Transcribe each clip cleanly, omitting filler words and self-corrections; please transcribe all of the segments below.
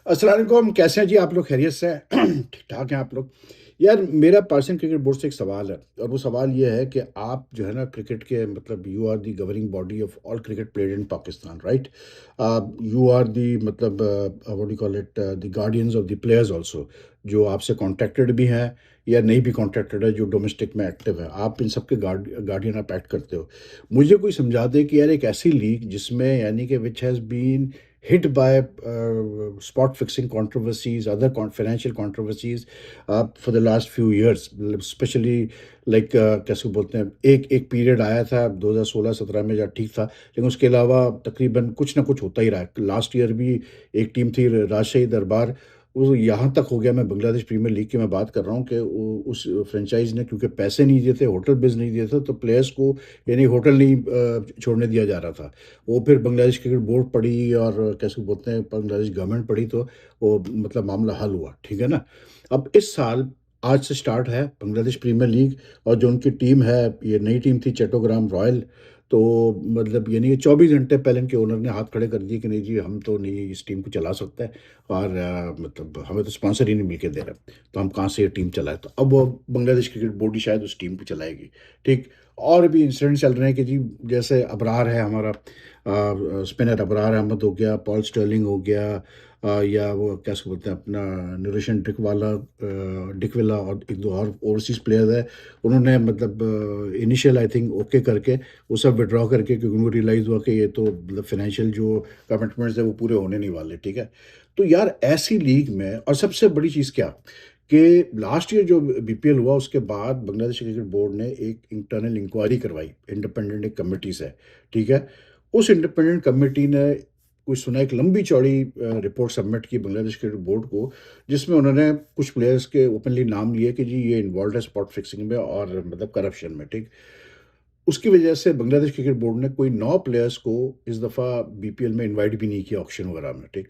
अस्सलाम वालेकुम, कैसे हैं जी आप लोग? खैरियत से हैं? ठीक-ठाक हैं आप लोग? यार मेरा पर्सनल क्रिकेट बोर्ड से एक सवाल है और वो सवाल ये है कि आप जो है ना क्रिकेट के मतलब you are the governing body of all cricket played in Pakistan, right? You are the मतलब what do you call it the guardians of the players also, जो आपसे कॉन्ट्रैक्टेड भी हैं या नहीं भी कॉन्ट्रैक्टेड है, जो डोमेस्टिक में एक्टिव है। आप इन सब के गार्डियन आप एक्ट करते हो। मुझे कोई समझा दे कि यार एक ऐसी लीग जिसमें यानी कि which has been hit by spot fixing controversies, other financial controversies for the last few years, especially like कैसे बोलते हैं, एक एक पीरियड आया था 2016-17 में जहाँ ठीक था, लेकिन उसके अलावा तकरीबन कुछ ना कुछ होता ही रहा है। लास्ट ईयर भी एक टीम थी राजशाही दरबार, वो यहाँ तक हो गया, मैं बांग्लादेश प्रीमियर लीग की मैं बात कर रहा हूँ कि उस फ्रेंचाइज ने क्योंकि पैसे नहीं दिए थे, होटल बिल्स नहीं दिए थे, तो प्लेयर्स को यानी होटल नहीं छोड़ने दिया जा रहा था। वो फिर बांग्लादेश क्रिकेट बोर्ड पड़ी और कैसे बोलते हैं बांग्लादेश गवर्नमेंट पड़ी, तो वो मतलब मामला हल हुआ, ठीक है ना? अब इस साल आज से स्टार्ट है बांग्लादेश प्रीमियर लीग और जो उनकी टीम है, ये नई टीम थी चट्टोग्राम रॉयल। तो मतलब यानी कि 24 घंटे पहले इनके ओनर ने हाथ खड़े कर दिए कि नहीं जी, हम तो नहीं इस टीम को चला सकते हैं और मतलब हमें तो स्पॉन्सर ही नहीं मिल के दे रहा, तो हम कहाँ से ये टीम चलाएँ? तो अब वो बांग्लादेश क्रिकेट बोर्ड ही शायद उस टीम को चलाएगी, ठीक? और भी इंसिडेंट चल रहे हैं कि जी जैसे अबरार है हमारा, स्पिनर अबरार अहमद हो गया, पॉल स्टर्लिंग हो गया, या वो कैसे बोलते हैं अपना नरेशन डिकविला और एक दो और ओवरसीज़ प्लेयर्स हैं। उन्होंने मतलब इनिशियल आई थिंक ओके करके वो सब विथड्रॉ करके, क्योंकि उनको रियलाइज़ हुआ कि ये तो मतलब फाइनेंशियल जो कमिटमेंट्स है वो पूरे होने नहीं वाले, ठीक है? तो यार ऐसी लीग में और सबसे बड़ी चीज़ क्या कि लास्ट ईयर जो बीपीएल हुआ उसके बाद बांग्लादेश क्रिकेट बोर्ड ने एक इंटरनल इंक्वायरी करवाई, इंडिपेंडेंट एक कमेटी से, ठीक है? उस इंडिपेंडेंट कमेटी ने कोई सुना एक लंबी चौड़ी रिपोर्ट सबमिट की बांग्लादेश क्रिकेट बोर्ड को, जिसमें उन्होंने कुछ प्लेयर्स के ओपनली नाम लिए कि जी ये इन्वॉल्व है स्पॉट फिक्सिंग में और मतलब करप्शन में, ठीक? उसकी वजह से बांग्लादेश क्रिकेट बोर्ड ने कोई 9 प्लेयर्स को इस दफ़ा बीपीएल में इनवाइट भी नहीं किया ऑक्शन वगैरह में, ठीक?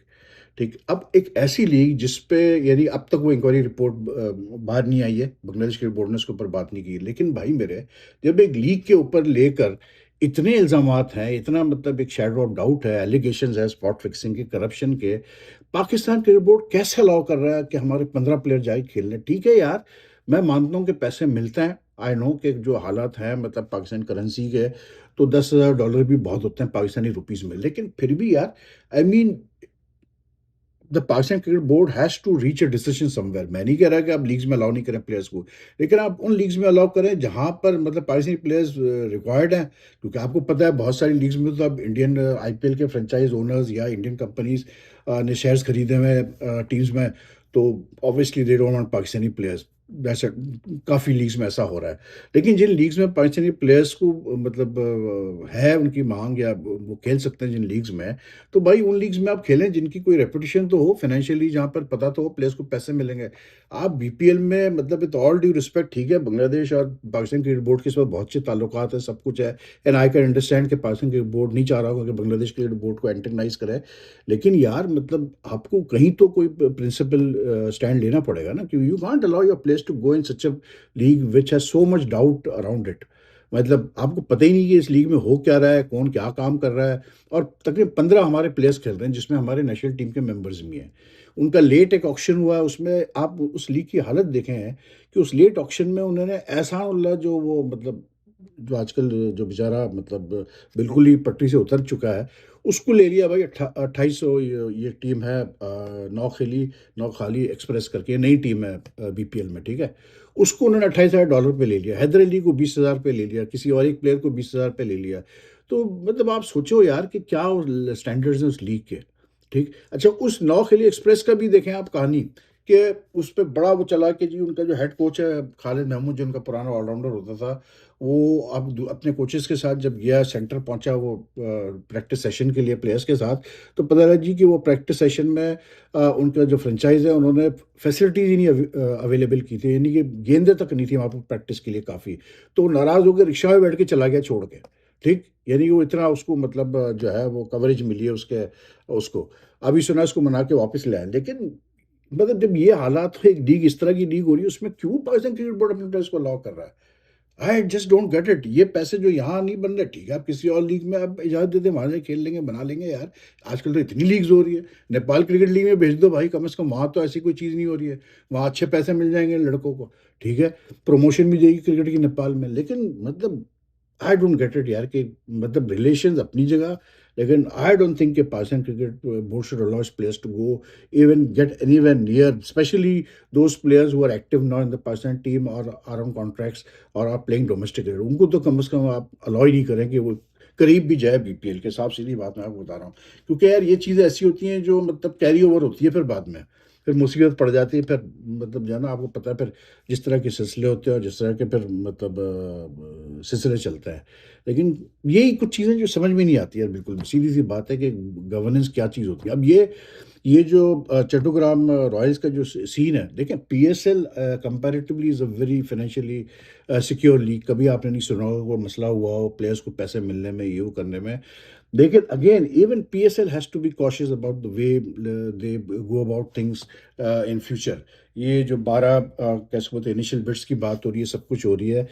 ठीक, अब एक ऐसी लीग जिस पे यानी अब तक वो इंक्वायरी रिपोर्ट बाहर नहीं आई है, बांग्लादेश क्रिकेट बोर्ड ने उसके ऊपर बात नहीं की। लेकिन भाई मेरे, जब एक लीग के ऊपर लेकर इतने इल्ज़ामात हैं, इतना मतलब एक शैडो ऑफ डाउट है, एलिगेशंस है स्पॉट फिक्सिंग के, करप्शन के, पाकिस्तान क्रिकेट बोर्ड कैसे अलाउ कर रहा है कि हमारे 15 प्लेयर जाए खेलने? ठीक है यार, मैं मानता हूँ कि पैसे मिलते हैं, आई नो कि जो हालात हैं मतलब पाकिस्तान करेंसी के, तो $10,000 भी बहुत होते हैं पाकिस्तानी रुपीज़ में। लेकिन फिर भी यार, I mean the Pakistan cricket board has to reach a decision somewhere. मैं नहीं कह रहा कि आप लीग्स में अलाउ नहीं करें प्लेयर्स को, लेकिन आप उन लीग्स में अलाउ करें जहाँ पर मतलब पाकिस्तानी प्लेयर्स रिक्वायर्ड हैं। क्योंकि आपको पता है बहुत सारी लीग्स में तो अब इंडियन आईपीएल के फ्रेंचाइज ओनर्स या इंडियन कंपनीज ने शेयर्स खरीदे हुए हैं टीम्स में, तो obviously they don't want Pakistani players. वैसे काफ़ी लीग्स में ऐसा हो रहा है। लेकिन जिन लीग्स में पाकिस्तानी प्लेयर्स को मतलब है उनकी मांग या वो खेल सकते हैं जिन लीग्स में, तो भाई उन लीग्स में आप खेलें जिनकी कोई रेपुटेशन तो हो फाइनेंशियली, जहाँ पर पता तो हो प्लेयर्स को पैसे मिलेंगे। आप बीपीएल में मतलब विद ऑल ड्यू रिस्पेक्ट, ठीक है बांग्लादेश और पाकिस्तान क्रिकेट बोर्ड के साथ बहुत अच्छे ताल्लुकात है, सब कुछ है, एंड आई कैन अंडरस्टैंड कि पाकिस्तान क्रिकेट बोर्ड नहीं चाह रहा होगा कि बांग्लादेश क्रिकेट बोर्ड को एंटेगनाइज करे। लेकिन यार मतलब आपको कहीं तो कोई प्रिंसिपल स्टैंड लेना पड़ेगा ना, क्योंकि you can't allow your players to go in such a league which has so much doubt around it. मतलब आपको पता ही नहीं कि इस लीग में हो क्या रहा है, कौन क्या काम कर रहा है। और तकरीबन 15 हमारे प्लेयर्स खेल रहे हैं, जिसमें हमारे नेशनल टीम के मेंबर्स भी हैं। उनका लेट एक ऑक्शन हुआ है, उसमें आप उस लीग की हालत देखें हैं कि उस लेट ऑक्शन में उन्होंने एहसान उल्लाह, जो वो मतलब जो आजकल जो बेचारा मतलब बिल्कुल ही पटरी से उतर चुका है, उसको ले लिया भाई। 2800 ये टीम है, नौखेली नौखाली एक्सप्रेस करके नई टीम है बीपीएल में, ठीक है? उसको उन्होंने $28,000 पे ले लिया, हैदर अली को 20,000 पे ले लिया, किसी और एक प्लेयर को 20,000 पे ले लिया। तो मतलब आप सोचो यार कि क्या स्टैंडर्ड्स हैं उस लीग के, ठीक? अच्छा, उस नौखेली एक्सप्रेस का भी देखें आप कहानी, कि उस पे बड़ा वो चला कि जी उनका जो हेड कोच है खालिद महमूद, जो उनका पुराना ऑलराउंडर होता था, वो अब अपने कोचेस के साथ जब गया, सेंटर पहुंचा वो प्रैक्टिस सेशन के लिए प्लेयर्स के साथ, तो पता लगा जी कि वो प्रैक्टिस सेशन में उनका जो फ्रेंचाइज है उन्होंने फैसिलिटीज ही नहीं अवेलेबल की थी, यानी कि गेंदें तक नहीं थी वहाँ पर प्रैक्टिस के लिए काफ़ी। तो वो नाराज़ होकर रिक्शा में बैठ के चला गया छोड़ के, ठीक? यानी कि वो इतना उसको मतलब जो है वो कवरेज मिली है उसके, उसको अभी सुना उसको मना के वापस ले आए। लेकिन मतलब जब ये हालात है, एक लीग इस तरह की लीग हो रही है, उसमें क्यों पाकिस्तान क्रिकेट बोर्ड अपने प्लेयर्स को अलाउ कर रहा है? I just don't get it. ये पैसे जो यहाँ नहीं बन रहे, ठीक है, आप किसी और लीग में आप इजाज़त दे दें, वहाँ जाके खेल लेंगे, बना लेंगे यार। आजकल तो इतनी लीग्स हो रही है, नेपाल क्रिकेट लीग में भेज दो भाई, कम से कम वहाँ तो ऐसी कोई चीज़ नहीं हो रही है। वहाँ अच्छे पैसे मिल जाएँगे लड़कों को, ठीक है, प्रमोशन भी देगी क्रिकेट की नेपाल में। लेकिन मतलब आई डोंट गेट इट यार, कि मतलब रिलेशंस अपनी जगह, लेकिन आई डोंट थिंक कि Pakistan cricket board should allow players to go even get anywhere near, especially those players who are active now in the Pakistan team or are on contracts or are playing domestic cricket. उनको तो कम से कम आप allow ही नहीं करें कि वो करीब भी जाए बीपीएल के साथ। सीधी बात मैं आपको बता रहा हूँ, क्योंकि यार ये चीज़ें ऐसी होती हैं जो मतलब कैरी ओवर होती है, फिर बाद में फिर मुसीबत पड़ जाती है, फिर मतलब जो है ना, आपको पता है फिर जिस तरह के सिलसिले होते हैं और जिस तरह के फिर मतलब सिलसिले चलता है। लेकिन यही कुछ चीज़ें जो समझ में नहीं आती यार, बिल्कुल भी सीधी सी बात है कि गवर्नेंस क्या चीज़ होती है। अब ये जो चट्टोग्राम रॉयल्स का जो सीन है, देखें, PSL comparatively is a very financially secure league. कभी आपने नहीं सुना होगा कोई मसला हुआ हो प्लेयर्स को पैसे मिलने में, ये वो करने में। लेकिन again even PSL has to be cautious about the way they go about things in future. ये जो 12 कैसे बोलते हैं इनिशियल बिड्स की बात हो रही है, सब कुछ हो रही है।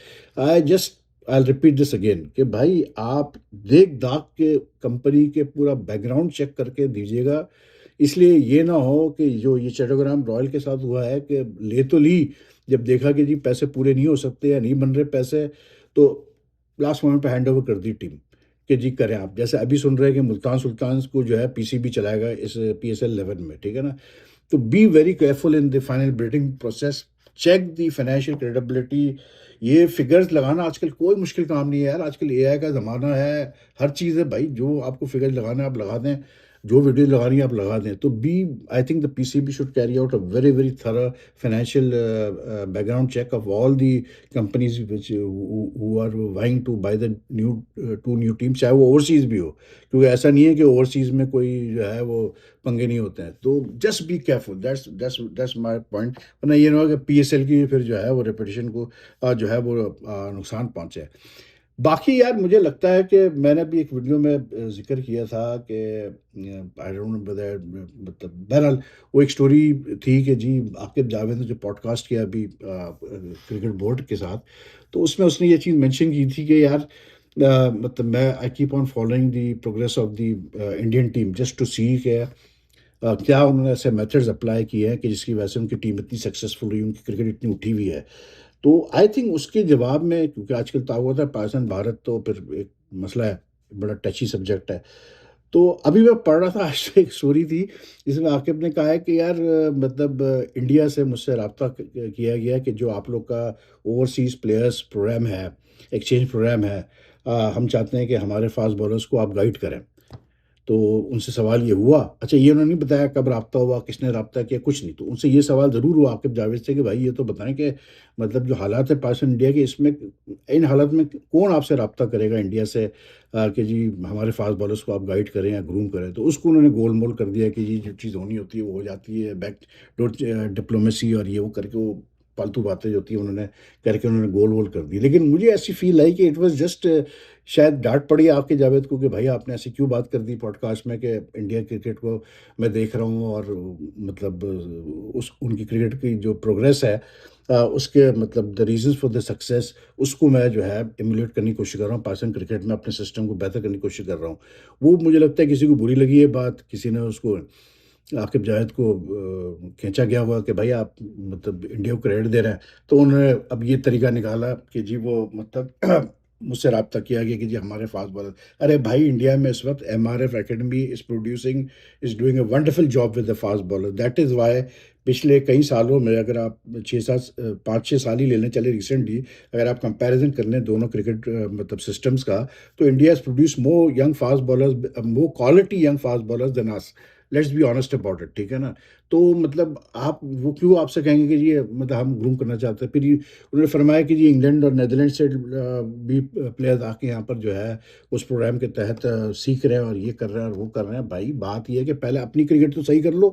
आई रिपीट दिस अगेन कि भाई आप देख दाख के कंपनी के पूरा बैकग्राउंड चेक करके दीजिएगा। इसलिए ये ना हो कि जो ये चट्टोग्राम रॉयल के साथ हुआ है कि ले तो ली, जब देखा कि जी पैसे पूरे नहीं हो सकते या नहीं बन रहे पैसे, तो लास्ट मोमेंट पे हैंड ओवर कर दी टीम कि जी करें आप। जैसे अभी सुन रहे हैं कि मुल्तान सुल्तान को जो है पीसीबी चलाएगा इस पीएसएल 11 में, ठीक है ना। तो be very careful in the final bidding process, check the financial credibility. ये फिगर्स लगाना आजकल कोई मुश्किल काम नहीं है यार, आजकल एआई का ज़माना है, हर चीज़ है भाई, जो आपको फिगर्स लगाना है आप लगा दें, जो वीडियो लगानी है आप लगा दें। तो be I think the PCB should carry out a very very thorough financial background check of all the companies which who are vying to buy the new two new team, चाहे वो overseas भी हो, क्योंकि ऐसा नहीं है कि overseas में कोई जो है वो पंगे नहीं होते हैं। तो just be careful, that's my point. वरना ये ना हो कि पीएसएल की फिर जो है वो रेपुटेशन को जो है वो नुकसान पहुंचे। बाकी यार मुझे लगता है कि मैंने भी एक वीडियो में ज़िक्र किया था कि आई डोंट नो वेदर, मतलब बहरहाल वो एक स्टोरी थी कि जी आकिब जावेद ने जो पॉडकास्ट किया अभी क्रिकेट बोर्ड के साथ, तो उसमें उसने ये चीज़ मेंशन की थी कि यार मतलब मैं I keep on following the progress of the Indian team just to see के क्या उन्होंने ऐसे मेथड्स अप्लाई किए हैं कि जिसकी वजह से उनकी टीम इतनी सक्सेसफुल हुई, उनकी क्रिकेट इतनी उठी हुई है। तो आई थिंक उसके जवाब में, क्योंकि आजकल तो आपको पता है पाकिस्तान भारत तो फिर एक मसला है, बड़ा टची सब्जेक्ट है। तो अभी मैं पढ़ रहा था आज एक स्टोरी थी जिसमें आकिब ने कहा है कि यार मतलब इंडिया से मुझसे रब्ता किया गया है कि जो आप लोग का ओवरसीज़ प्लेयर्स प्रोग्राम है, एक्सचेंज प्रोग्राम है, हम चाहते हैं कि हमारे फास्ट बॉलर्स को आप गाइड करें। तो उनसे सवाल ये हुआ, अच्छा ये उन्होंने नहीं बताया कब राब्ता हुआ, किसने राब्ता किया, कुछ नहीं। तो उनसे ये सवाल ज़रूर हुआ आकिब जावेद से कि भाई ये तो बताएं कि मतलब जो हालात है पाकिस्तान इंडिया के, इसमें इन हालात में कौन आपसे राब्ता करेगा इंडिया से कि जी हमारे फास्ट बॉलर्स को आप गाइड करें या ग्रूम करें। तो उसको उन्होंने गोल मोल कर दिया कि जी जो चीज़ होनी होती है वो हो जाती है, बैक डोर डिप्लोमेसी और ये वो करके वो फालतू बातें जो होती है उन्होंने करके उन्होंने गोल वोल कर दी। लेकिन मुझे ऐसी फील आई कि इट वाज जस्ट शायद डांट पड़ी आपके जावेद को कि भाई आपने ऐसी क्यों बात कर दी पॉडकास्ट में कि इंडिया क्रिकेट को मैं देख रहा हूँ और मतलब उस उनकी क्रिकेट की जो प्रोग्रेस है उसके मतलब the reasons for the success, उसको मैं जो है इमुलेट करने की कोशिश कर रहा हूँ, पाकिस्तान क्रिकेट में अपने सिस्टम को बेहतर करने की कोशिश कर रहा हूँ। वो मुझे लगता है किसी को बुरी लगी ये बात, किसी ने उसको आकिब जावेद को खींचा गया हुआ कि भाई आप मतलब इंडिया को क्रेडिट दे रहे हैं। तो उन्होंने अब ये तरीका निकाला कि जी वो मतलब मुझसे रब्ता किया गया कि जी हमारे फास्ट बॉलर, अरे भाई इंडिया में इस वक्त MRF academy is doing a wonderful job with the fast bowler. That is why पिछले कई सालों में, अगर आप 5-6 साल ही लेने चले रिसेंटली, अगर आप कंपैरिजन कर लें दोनों क्रिकेट मतलब सिस्टम्स का, तो India has produce more young fast bowlers, more quality young fast bowlers than us. Let's be honest about it, ठीक है ना। तो मतलब आप वो क्यों आपसे कहेंगे कि ये मतलब हम ग्रूम करना चाहते हैं। फिर उन्होंने फरमाया कि जी इंग्लैंड और नेदरलैंड से भी प्लेयर्स आके यहाँ पर जो है उस प्रोग्राम के तहत सीख रहे हैं और ये कर रहे हैं और वो कर रहे हैं। भाई बात ये है कि पहले अपनी क्रिकेट तो सही कर लो,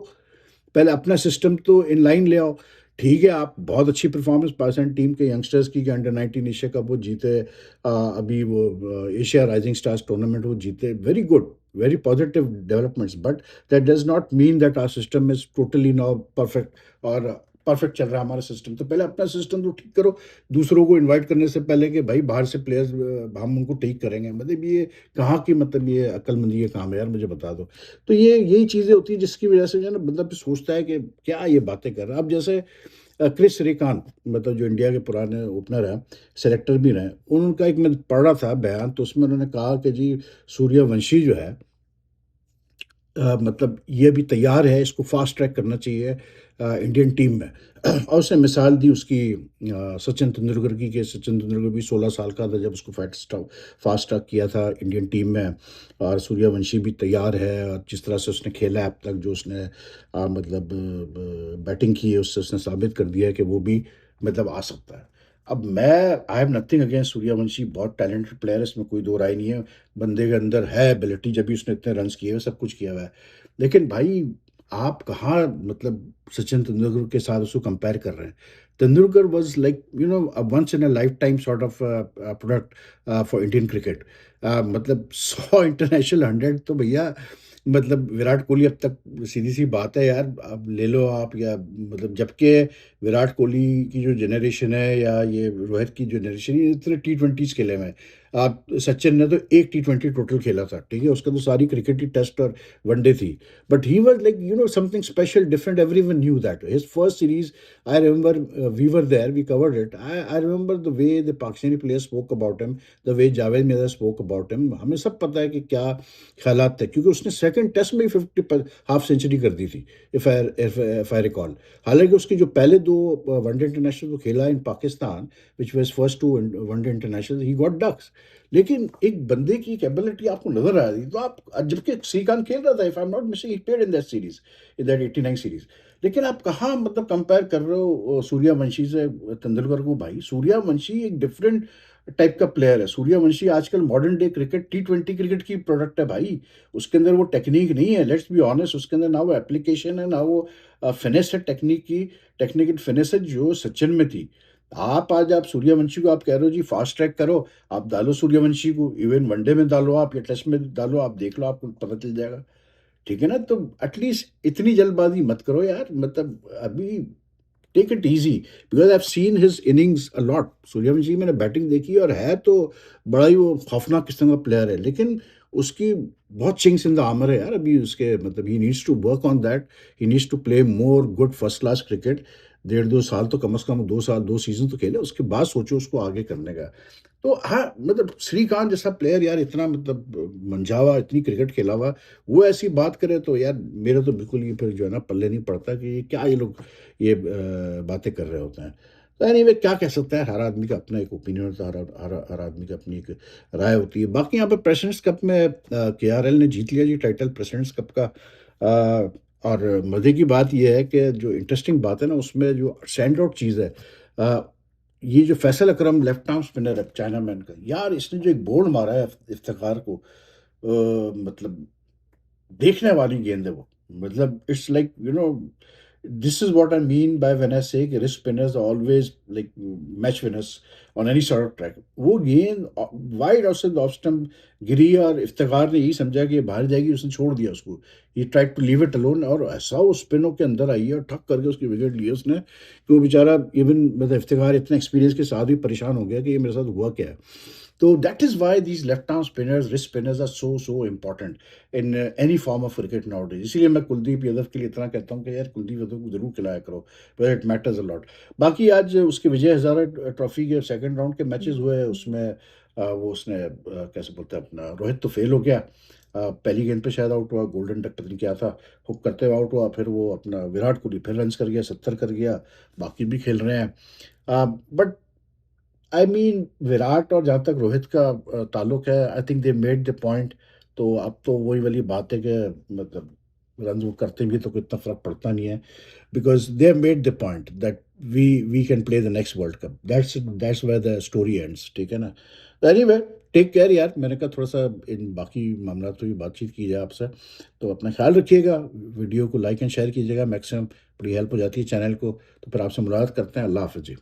पहले अपना सिस्टम तो इन लाइन ले आओ। ठीक है, आप बहुत अच्छी परफॉर्मेंस पाकिस्तान टीम के यंगस्टर्स की, अंडर 19 एशिया कप वो जीते, अभी वो एशिया राइजिंग स्टार्स टूर्नामेंट वो जीते, very good, very positive developments, but that does not mean that our system is totally now perfect और परफेक्ट चल रहा है हमारा सिस्टम, तो पहले अपना सिस्टम तो ठीक करो, दूसरों को इनवाइट करने से पहले कि भाई बाहर से प्लेयर्स हम उनको ठीक करेंगे, मतलब ये कहाँ की, मतलब ये अक्लमंदी है काम है यार, मुझे बता दो। तो ये यही चीज़ें होती हैं जिसकी वजह से जो है ना बंदा फिर सोचता है कि क्या ये बातें कर रहा है। अब जैसे क्रिस श्रीकांत, मतलब जो इंडिया के पुराने ओपनर हैं, सेलेक्टर भी रहे, उनका एक मैं पढ़ रहा था बयान, तो उसमें उन्होंने कहा कि जी सूर्यवंशी जो है मतलब ये अभी तैयार है, इसको फ़ास्ट ट्रैक करना चाहिए इंडियन टीम में। और उसने मिसाल दी उसकी सचिन तेंदुलकर की, कि सचिन तेंदुलकर भी 16 साल का था जब उसको फ़ास्ट ट्रैक किया था इंडियन टीम में, और सूर्यवंशी भी तैयार है, और जिस तरह से उसने खेला है अब तक, जो उसने मतलब बैटिंग की है, उससे उसने साबित कर दिया है कि वो भी मतलब आ सकता है। अब मैं I have nothing against Suryavanshi, बहुत टैलेंटेड प्लेयर है, इसमें कोई दो राय नहीं है। बंदे के अंदर है एबिलिटी, जब भी उसने इतने रन्स किए हुए, सब कुछ किया हुआ है। लेकिन भाई आप कहाँ मतलब सचिन तेंदुलकर के साथ उसको कंपेयर कर रहे हैं। Tendulkar was like you know a once in a life time sort of product for Indian cricket. मतलब 100 इंटरनेशनल, 100 तो भैया मतलब विराट कोहली अब तक, सीधी-सी बात है यार, अब ले लो आप, या मतलब जबकि विराट कोहली की जो जनरेशन है या ये रोहित की जनरेशन, ये इतने टी20s खेले हुए हैं। आप सचिन ने तो 1 टी20 टोटल खेला था, ठीक है? उसका तो सारी क्रिकेट ही टेस्ट और वनडे थी। But he was like you know something special different, everyone knew that. His first series I remember, we were there, we covered it. I remember the way the Pakistani players spoke about him, the way Javed Mirza spoke about him. हमें सब पता है कि क्या ख़यालात थे, क्योंकि उसने second test में ही 50 प हाफ सेंचुरी कर दी थी, इफ आई रिकॉल। हालाँकि उसके जो पहले 2 वनडे इंटरनेशनल वो खेला in Pakistan, which was first 2 one day international, he got ducks. लेकिन एक बंदे की कैपेबिलिटी आपको नज़र आ रही, तो आप जबकि श्रीकांत खेल रहा था, if I am not mistaken, he played in that series, in that 89 series. लेकिन आप कहाँ मतलब कंपेयर कर रहे हो सूर्यवंशी से तेंदुलकर को? भाई सूर्यवंशी एक डिफरेंट टाइप का प्लेयर है। सूर्यवंशी आजकल मॉडर्न डे क्रिकेट, टी20 क्रिकेट की प्रोडक्ट है भाई। उसके अंदर वो टेक्नीक नहीं है, लेट्स बी ऑनेस्ट। उसके अंदर ना वो एप्लीकेशन है, ना वो फिनिश है, टेक्निक की, टेक्निकल फिनिश है जो सचिन में थी। आप सूर्यवंशी को आप कह रहे हो जी फास्ट ट्रैक करो, आप डालो सूर्यवंशी को, इवन वनडे में डालो आप या टेस्ट में डालो, आप देख लो, आपको पता चल जाएगा। ठीक है ना? तो एटलीस्ट इतनी जल्दबाज़ी मत करो यार, मतलब अभी take it easy, because I have seen his innings a lot. Suryavanshi की मैंने बैटिंग देखी है, और है तो बड़ा ही वो खौफनाक किस्म का प्लेयर है, लेकिन उसकी बहुत चिंग्स इन द आर्मर है यार अभी उसके, मतलब he needs to work on that, he needs to play more good first class cricket. डेढ़ 2 साल तो कम से कम 2 साल, 2 सीज़न तो खेले, उसके बाद सोचो उसको आगे करने का। तो हाँ, मतलब श्रीकांत जैसा प्लेयर यार, इतना मतलब मंझावा, इतनी क्रिकेट खेला हुआ, वो ऐसी बात करे तो यार मेरा तो बिल्कुल ही फिर जो है ना पल्ले नहीं पड़ता कि ये क्या ये लोग ये बातें कर रहे होते हैं। तो एनीवे क्या कह सकते हैं, हर आदमी का अपना एक ओपिनियन होता है, हर आदमी की अपनी एक राय होती है। बाकी यहाँ पे प्रेसिडेंट्स कप में केआरएल ने जीत लिया जी टाइटल प्रेसिडेंट्स कप का। और मज़े की बात ये है कि जो इंटरेस्टिंग बात है ना, उसमें जो स्टैंड आउट चीज़ है, अ, ये जो फैसल अकरम लेफ्ट आर्म स्पिनर है चाइना मैन का, यार इसने जो एक बोल्ड मारा है इफ्तिखार को, मतलब देखने वाली गेंद है वो। मतलब it's like you no this is what I mean by when I से कि wrist spinners always like match winners on any sort of track. वो गेंद वाइड आउटसाइड ऑफ स्टंप गिरी, और इफ्तिखार ने यही समझा कि ये बाहर जाएगी, उसने छोड़ दिया उसको। He tried to leave it alone, और ऐसा वो स्पिनों के अंदर आई है और ठक करके उसकी विकेट ली है उसने, कि वो बेचारा इवन मतलब इफ्तिखार इतने एक्सपीरियंस के साथ भी परेशान हो गया कि ये मेरे साथ हुआ क्या है। तो that is why these left arm spinners, wrist spinners are so important in any form of cricket nowadays. इसीलिए मैं कुलदीप यादव के लिए इतना कहता हूँ कि यार कुलदीप यादव को ज़रूर खिलाया करो, because it matters a lot. बाकी आज उसके विजय हज़ारे ट्रॉफी के सेकंड राउंड के मैचेस हुए, उसमें वो उसने कैसे बोलते हैं अपना, रोहित तो फेल हो गया। पहली गेंद पे शायद आउट हुआ, गोल्डन डक पता नहीं क्या था, हुक करते हुए आउट हुआ। फिर वो अपना विराट कोहली फिर रन्स कर गया, 70 कर गया, बाकी भी खेल रहे हैं। बट आई मीन विराट और जहाँ तक रोहित का ताल्लुक है, I think they made the point. तो अब तो वही वाली बात है कि मतलब रन वो करते भी तो कोई इतना फर्क पड़ता नहीं है, because they have made the point that we can play the next world cup, that's where the story ends. ठीक है ना? तो एनीवे टेक केयर यार, मैंने कहा थोड़ा सा इन बाकी मामला तो भी बातचीत की जाए आपसे। तो अपना ख्याल रखिएगा, वीडियो को लाइक एंड शेयर कीजिएगा, मैक्सिमम बड़ी हेल्प हो जाती है चैनल को। तो फिर आपसे मुलाकात करते हैं, अल्लाह हाफिज़ जी।